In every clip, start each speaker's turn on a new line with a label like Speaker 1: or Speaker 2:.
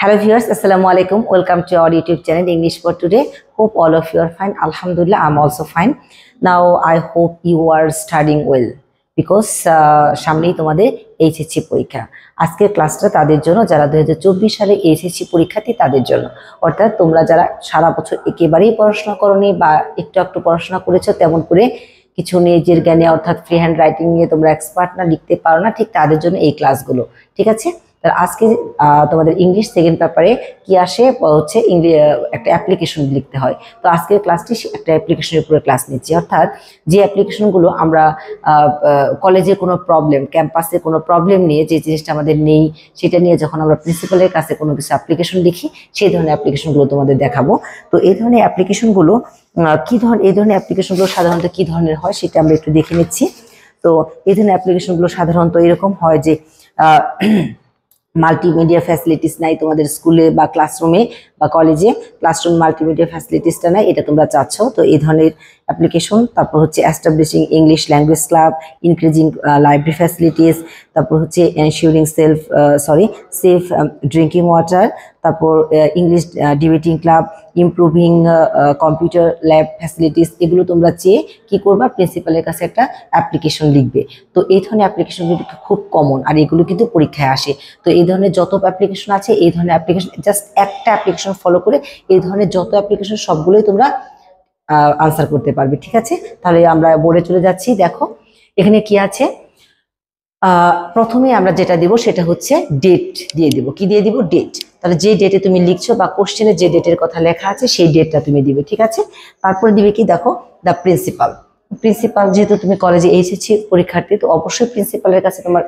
Speaker 1: Hello viewers, Assalamu alaikum. Welcome to our YouTube channel English for Today. Hope all of you are fine. Alhamdulillah, I'm also fine. Now I hope you are studying well because সামনেই তোমাদের HSC পরীক্ষা। আজকের ক্লাসটা তাদের জন্য যারা 2024 সালে HSC পরীক্ষার্থী তাদের জন্য। অর্থাৎ তোমরা যারা সারা বছর একেবারেই পড়াশোনা করোনি বা একটু একটু পড়াশোনা করেছো, তেমন করে কিছু নিজের জ্ঞানে অর্থাৎ ফ্রি হ্যান্ড রাইটিং নিয়ে তোমরা এক্সপার্ট না, লিখতে পারো না, ঠিক তাদের জন্য এই ক্লাসগুলো। ঠিক আছে, আজকে তোমাদের ইংলিশ সেকেন্ড পেপারে কি আসে হচ্ছে একটা অ্যাপ্লিকেশন লিখতে হয়। তো আজকের ক্লাসটি একটা অ্যাপ্লিকেশনের উপরে ক্লাস নিচ্ছি, অর্থাৎ যে অ্যাপ্লিকেশনগুলো আমরা কলেজে কোনো প্রবলেম, ক্যাম্পাসে কোনো প্রবলেম নিয়ে যে জিনিসটা আমাদের নেই সেটা নিয়ে যখন আমরা প্রিন্সিপালের কাছে কোনো কিছু অ্যাপ্লিকেশন লিখি, সেই ধরনের অ্যাপ্লিকেশনগুলো তোমাদের দেখাবো। তো এই ধরনের অ্যাপ্লিকেশনগুলো এই ধরনের অ্যাপ্লিকেশনগুলো সাধারণত কি ধরনের হয় সেটা আমরা একটু দেখে নিচ্ছি। তো এই ধরনের অ্যাপ্লিকেশনগুলো সাধারণত এরকম হয় যে মাল্টিমিডিয়া ফ্যাসিলিটিস নাই তোমাদের স্কুলে বা ক্লাসরুমে বা কলেজে, ক্লাসরুম মাল্টিমিডিয়া ফ্যাসিলিটিসটা নাই, এটা তোমরা চাচ্ছ। তো এই ধরনের অ্যাপ্লিকেশন। তারপর হচ্ছে establishing English language club, increasing library facilities, তারপর হচ্ছে এনশিওরিং সেফ ড্রিঙ্কিং ওয়াটার, তারপর English debating club, improving computer lab facilities. এগুলো তোমরা চেয়ে কি করবা, প্রিন্সিপালের কাছে একটা অ্যাপ্লিকেশন লিখবে। তো এই ধরনের অ্যাপ্লিকেশনগুলো খুব কমন, আর এগুলো কিন্তু পরীক্ষায় আসে। তো এই ধরনের যত অ্যাপ্লিকেশন আছে, এই ধরনের অ্যাপ্লিকেশন জাস্ট একটা অ্যাপ্লিকেশন ফলো করে এই ধরনের যত অ্যাপ্লিকেশন সবগুলোই তোমরা আনসার করতে পারবে। ঠিক আছে, তাহলে আমরা বোর্ডে চলে যাচ্ছি। দেখো এখানে কি আছে। প্রথমে আমরা যেটা দিব সেটা হচ্ছে ডেট দিয়ে দিব। কি দিয়ে দিব? ডেট। তাহলে যে ডেটে তুমি লিখছো বা কোশ্চেনে যে ডেটের কথা লেখা আছে সেই ডেটটা তুমি দিবে। ঠিক আছে, তারপরে দিবে কি, দেখো দ্য প্রিন্সিপাল। যেহেতু তুমি কলেজে এইচএসসি পরীক্ষার্থী, তো অবশ্যই প্রিন্সিপালের কাছে তোমার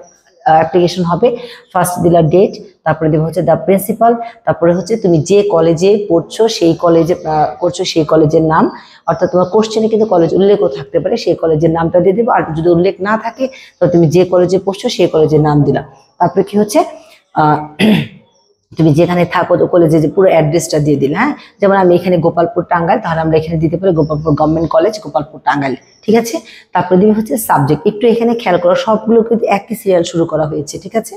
Speaker 1: অ্যাপ্লিকেশন হবে। ফার্স্ট দিলা ডেট, তারপরে দেবো হচ্ছে দ্য প্রিন্সিপাল, তারপরে হচ্ছে তুমি যে কলেজে পড়ছো সেই কলেজে করছো সেই কলেজের নাম, অর্থাৎ তোমার কোশ্চেনে কিন্তু কলেজ উল্লেখও থাকতে পারে, সেই কলেজের নামটা দিয়ে দেবো। আর যদি উল্লেখ না থাকে তো তুমি যে কলেজে পড়ছো সেই কলেজের নাম দিলাম। তারপরে কি হচ্ছে, তুমি যেখানে থাকো কলেজে যে পুরো অ্যাড্রেসটা দিয়ে দিলে। হ্যাঁ, যেমন আমি এখানে গোপালপুর টাঙ্গাইল, তাহলে আমরা এখানে দিতে পারি গোপালপুর গভর্নমেন্ট কলেজ, গোপালপুর টাঙ্গাইল। ঠিক আছে, তারপরে দিবে হচ্ছে সাবজেক্ট। একটু এখানে খেয়াল করো, সবগুলো কিন্তু একই সিরিয়াল শুরু করা হয়েছে। ঠিক আছে,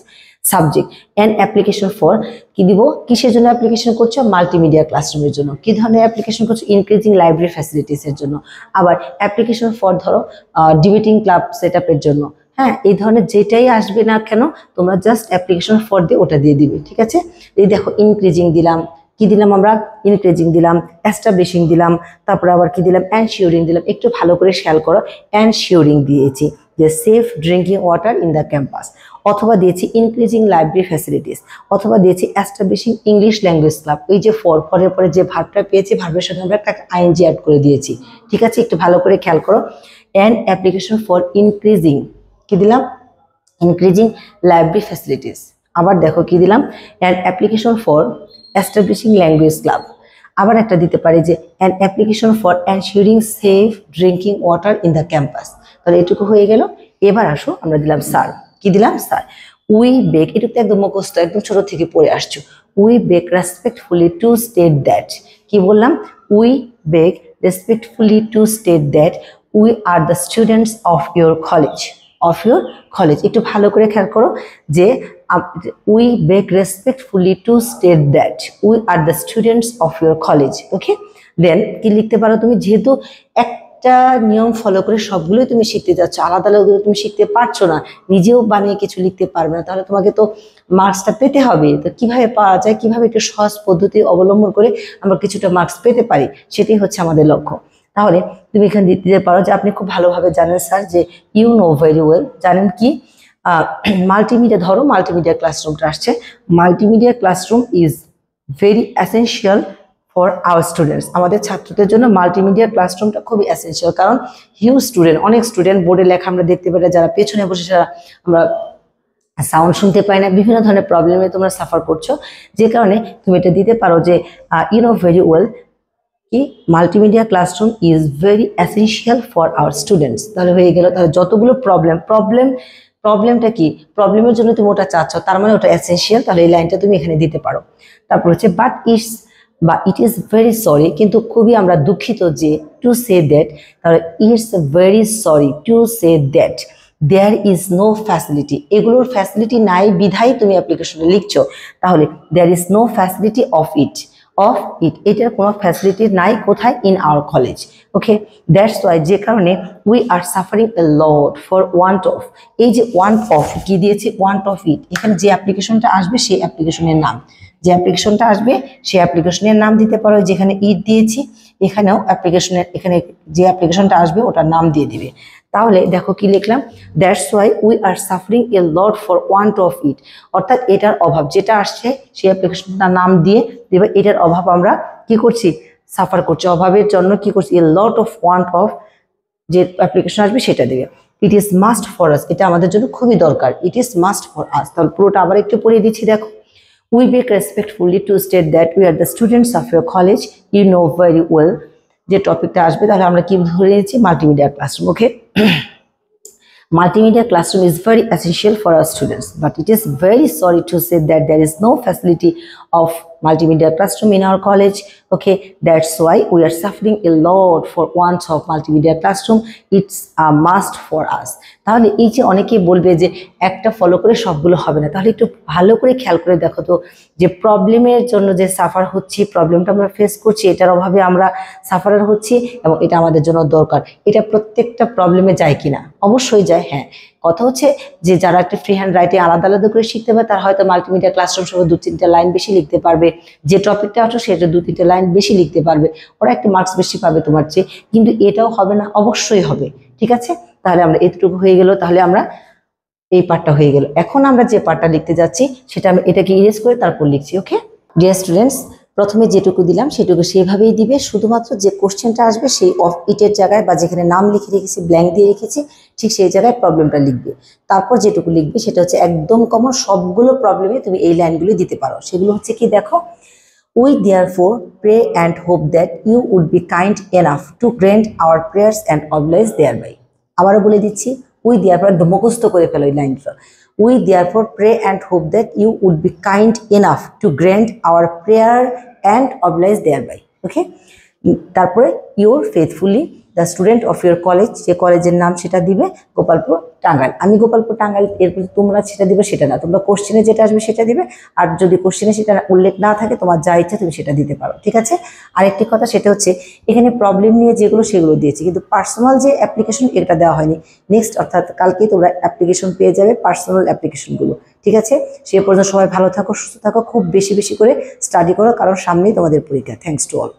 Speaker 1: সাবজেক্ট অ্যান্ড অ্যাপ্লিকেশন ফর, কি দিব, কিসের জন্য অ্যাপ্লিকেশন করছো? মাল্টিমিডিয়া ক্লাসরুমের জন্য। কি ধরনের অ্যাপ্লিকেশন করছো? ইনক্রিজিং লাইব্রেরি ফ্যাসিলিটিসের জন্য। আবার অ্যাপ্লিকেশন ফর ধরো ডিবেটিং ক্লাব সেট আপের জন্য। হ্যাঁ, এই ধরনের যেটাই আসবে না কেন তোমরা জাস্ট অ্যাপ্লিকেশন ফর দিয়ে ওটা দিয়ে দিবে। ঠিক আছে, এই দেখো ইনক্রিজিং দিলাম, কি দিলাম আমরা? ইনক্রিজিং দিলাম, এস্টাবলিশিং দিলাম, তারপরে আবার কি দিলাম? এনশিওরিং দিলাম। একটু ভালো করে খেয়াল করো, এনশিওরিং দিয়েছি যে safe drinking water in the campus, অথবা দিয়েছি ইনক্রিজিং লাইব্রেরি ফ্যাসিলিটিস, অথবা দিয়েছি এস্টাবলিশিং ইংলিশ ল্যাঙ্গুয়েজ ক্লাব। এই যে ফরের পরে যে ভার্বটা পেয়েছি, ভার্বের সঙ্গে আমরা একটা আইএনজি অ্যাড করে দিয়েছি। ঠিক আছে, একটু ভালো করে খেয়াল করো। অ্যান্ড অ্যাপ্লিকেশন ফর ইনক্রিজিং, কি দিলাম? Increasing library facilities. আবার দেখো কি দিলাম? An application for establishing language club. আবার একটা দিতে পারি যে an application for ensuring safe drinking water in the campus. তাহলে এটুকু হয়ে গেল। এবার আসো, আমরা দিলাম স্যার। কি দিলাম? স্যার। উই বেক, এটা তো একদম মুখস্থ, একদম ছোট থেকে পড়ে আসছো। We beg respectfully to state that, কি বললাম? We beg respectfully to state that we are the students of your college. একটু ভালো করে খেয়াল করো যে we beg respectfully to state that we are the students of your college. Okay, then কি লিখতে পারো তুমি? যেহেতু একটা নিয়ম ফলো করে সবগুলোই তুমি শিখতে যাচ্ছ, আলাদা আলাদা তুমি শিখতে পারছো না, নিজেও বানিয়ে কিছু লিখতে পারবে না, তাহলে তোমাকে তো মার্কসটা পেতে হবে। তো কিভাবে পাওয়া যায়, কিভাবে একটু সহজ পদ্ধতি অবলম্বন করে আমরা কিছুটা মার্কস পেতে পারি, সেটাই হচ্ছে আমাদের লক্ষ্য। তাহলে তুমি এখানে দিতে পারো যে আপনি খুব ভালোভাবে জানেন স্যার যে ইউ নো ভেরি ওয়েল, জানেন কি মাল্টিমিডিয়া, ধরো মাল্টিমিডিয়া ক্লাসরুমটা আসছে। Multimedia classroom is very essential for our students. আমাদের ছাত্রদের জন্য মাল্টিমিডিয়া ক্লাসরুমটা খুবই এসেনশিয়াল, কারণ হিউজ স্টুডেন্ট, অনেক স্টুডেন্ট, বোর্ডে লেখা আমরা দেখতে পাই, যারা পেছনে বসে আমরা সাউন্ড শুনতে পাই না, বিভিন্ন ধরনের প্রবলেমে তোমরা সাফার করছো, যে কারণে তুমি এটা দিতে পারো যে ইউ নো ভেরি ওয়েল কি multimedia classroom is very essential for our students. তাহলে হয়ে গেল। তাহলে যতগুলো প্রবলেমটা কি, প্রবলেমের জন্য তুমি ওটা চাচ্ছ, তার মানে ওটা এসেনশিয়াল, তাহলে এই লাইনটা তুমি এখানে দিতে পারো। তারপর হচ্ছে ইট ইজ ভেরি সরি, কিন্তু খুবই আমরা দুঃখিত যে টু সে দ্যাট, তাহলে it's very sorry to say that there is no facility, এগুলোর ফ্যাসিলিটি নাই বিধায় তুমি অ্যাপ্লিকেশনে লিখছো, তাহলে there is no facility of it, এটার কোনো ফ্যাসিলিটি নাই কোথায়, in our college. Okay, that's why, যে কারণে we are suffering a lot for want of, এই যে ওয়ান্ট অফ কি দিয়েছে, ওয়ান্ট অফ ইট, এখানে যে অ্যাপ্লিকেশনটা আসবে সেই অ্যাপ্লিকেশনের নাম, যে অ্যাপ্লিকেশনটা আসবে সেই অ্যাপ্লিকেশনের নাম দিতে পারো, যেখানে ইট দিয়েছি এখানেও অ্যাপ্লিকেশনের, এখানে যে অ্যাপ্লিকেশনটা আসবে ওটার নাম দিয়ে দিবে। তাহলে দেখো কি লিখলাম, that's why we are suffering a lot for want of it, অর্থাৎ এটার অভাব, যেটা আসছে সেই অ্যাপ্লিকেশনটার নাম দিয়ে দেবে, এটার অভাব আমরা কি করছি, সাফার করছি, অভাবের জন্য কি করছি, a lot of want of, যে অ্যাপ্লিকেশন আসবে সেটা দেবে। It is must for us, এটা আমাদের জন্য খুবই দরকার, it is must for us. তাহলে পুরোটা আবার একটু পড়িয়ে দিচ্ছি, দেখো, we beg respectfully to state that we are the students of your college, you know very well, যে টপিকটা আসবে তাহলে আমরা কি ধরে নিয়েছি, multimedia classroom. Okay, multimedia classroom is very essential for our students, but it is very sorry to say that there is no facility of multimedia classroom in our college. Okay, that's why we are suffering a lot for want of multimedia classroom. It's a must for us. তাহলে এই যে অনেকেই বলবে যে একটা follow করে সবগুলো হবে না, তাহলে একটু ভালো করে খেয়াল করে দেখো তো, যে প্রবলেমের জন্য যে সাফার হচ্ছি, প্রবলেমটা আমরা ফেস করছি, এটার অভাবে আমরা সাফারার হচ্ছি এবং এটা আমাদের জন্য দরকার, এটা প্রত্যেকটা প্রবলেমে যায় কিনা, অবশ্যই যায়। হ্যাঁ, কথা হচ্ছে যে যারা একটা ফ্রি হ্যান্ড রাইটিং আলাদা আলাদা করে শিখতে পারে তারা হয়তো মাল্টিমিডিয়া ক্লাসরুম সহ 2-3টা লাইন বেশি লিখতে পারবে, যে টপিকটা আসো সেটা 2-3টা লাইন বেশি লিখতে পারবে, ওরা একটা মার্কস বেশি পাবে তোমার চেয়ে, কিন্তু এটাও হবে না, অবশ্যই হবে। ঠিক আছে, তাহলে আমরা এতটুকু হয়ে গেল, তাহলে আমরা এই পার্টটা হয়ে গেল। এখন আমরা যে পার্টটা লিখতে যাচ্ছি সেটা আমি এটাকে ইরেজ করে তারপর লিখছি। ওকে ডিয়ার স্টুডেন্টস, প্রথমে যেটুকু দিলাম সেটুকু সেইভাবেই দিবে, শুধুমাত্র যে কোশ্চেনটা আসবে সেই অফ ইটের জায়গায় বা যেখানে নাম লিখে রেখেছি, ব্ল্যাঙ্ক দিয়ে রেখেছি, ঠিক সেই জায়গায় প্রবলেমটা লিখবে। তারপর যেটুকু লিখবে সেটা হচ্ছে একদম কমন, সবগুলো প্রবলেমে তুমি এই লাইনগুলো দিতে পারো। সেগুলো হচ্ছে কি, দেখো, we therefore pray and hope that you would be kind enough to grant our prayers and oblige thereby. আবারও বলে দিচ্ছি, we therefore, একদম মুখস্থ করে ফেলো এই লাইনটা, we therefore pray and hope that you would be kind enough to grant our prayer and oblige thereby. Okay, তারপরে your faithfully the student of your college, যে কলেজের নাম সেটা দিবে গোপালপুর টাঙ্গাইল। আমি গোপালপুর টাঙ্গাইল, এরপর তোমরা সেটা দিবে সেটা না, তোমরা কোশ্চেনে যেটা আসবে সেটা দিবে, আর যদি কোশ্চেনে সেটা উল্লেখ না থাকে তোমার যা ইচ্ছা তুমি সেটা দিতে পারো। ঠিক আছে, আরেকটি কথা সেটা হচ্ছে এখানে প্রবলেম নিয়ে যেগুলো সেগুলো দিয়েছি, কিন্তু পার্সোনাল যে অ্যাপ্লিকেশন এটা দেওয়া হয়নি। নেক্সট অর্থাৎ কালকেই তোমরা অ্যাপ্লিকেশন পেয়ে যাবে, পার্সোনাল অ্যাপ্লিকেশনগুলো। ঠিক আছে, সে পর্যন্ত সবাই ভালো থাকো, সুস্থ থাকো, খুব বেশি বেশি করে স্টাডি করো, কারণ সামনেই তোমাদের পরীক্ষা। Thanks to all.